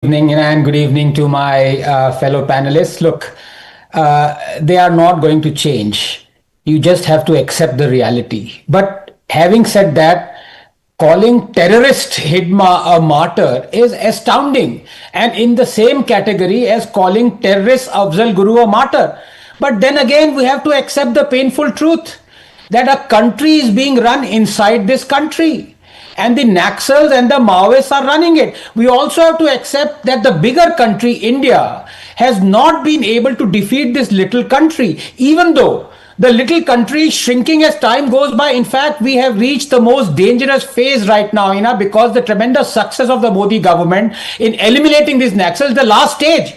Evening and good evening to my fellow panelists. Look, they are not going to change. You just have to accept the reality. But having said that, calling terrorist Hidma a martyr is astounding and in the same category as calling terrorist Afzal Guru a martyr. But then again, we have to accept the painful truth that a country is being run inside this country. And the Naxals and the Maoists are running it. We also have to accept that the bigger country, India, has not been able to defeat this little country, even though the little country is shrinking as time goes by. In fact, we have reached the most dangerous phase right now, because the tremendous success of the Modi government in eliminating these Naxals, the last stage.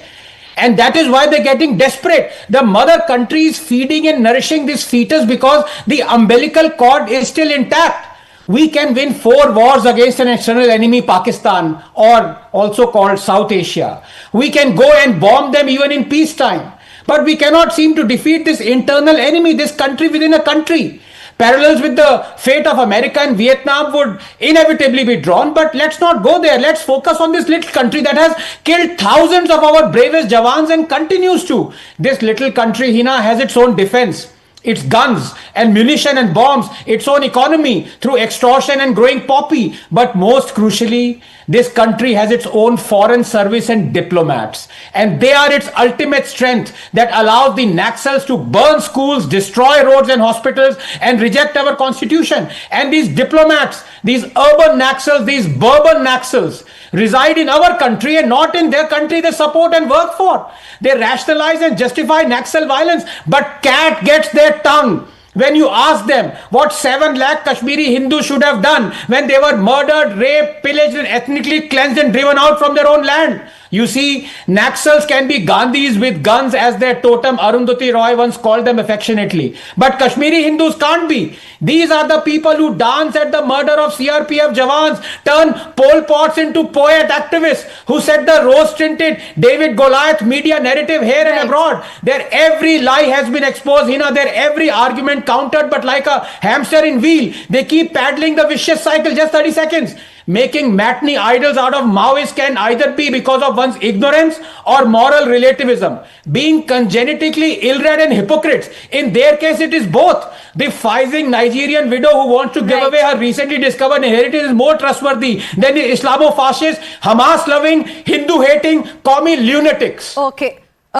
And that is why they're getting desperate. The mother country is feeding and nourishing this fetus because the umbilical cord is still intact. We can win 4 wars against an external enemy, Pakistan, or also called South Asia. We can go and bomb them even in peacetime. But we cannot seem to defeat this internal enemy, this country within a country. Parallels with the fate of America and Vietnam would inevitably be drawn, but let's not go there. Let's focus on this little country that has killed thousands of our bravest Jawans and continues to. This little country, Hina, has its own defense, its guns and munition and bombs, its own economy through extortion and growing poppy. But most crucially, this country has its own foreign service and diplomats. And they are its ultimate strength that allows the Naxals to burn schools, destroy roads and hospitals, and reject our constitution. And these diplomats, these urban Naxals, these bourbon Naxals, reside in our country and not in their country they support and work for. They rationalize and justify Naxal violence, but cat gets their tongue when you ask them what 7 lakh Kashmiri Hindus should have done when they were murdered, raped, pillaged and ethnically cleansed and driven out from their own land. You see, Naxals can be Gandhis with guns, as their totem Arundhati Roy once called them affectionately. But Kashmiri Hindus can't be. These are the people who dance at the murder of CRPF Jawans, turn Pol Pots into poet activists, who set the rose-tinted David Goliath media narrative here and abroad. Their every lie has been exposed, their every argument countered, but like a hamster in wheel, they keep paddling the vicious cycle. Just 30 seconds. Making matinee idols out of Maoists can either be because of one's ignorance or moral relativism. Being congenitally ill-read and hypocrites. In their case, it is both. The Pfizing Nigerian widow who wants to give away her recently discovered inheritance is more trustworthy than the Islamo-fascist, Hamas-loving, Hindu-hating, commie lunatics. Okay.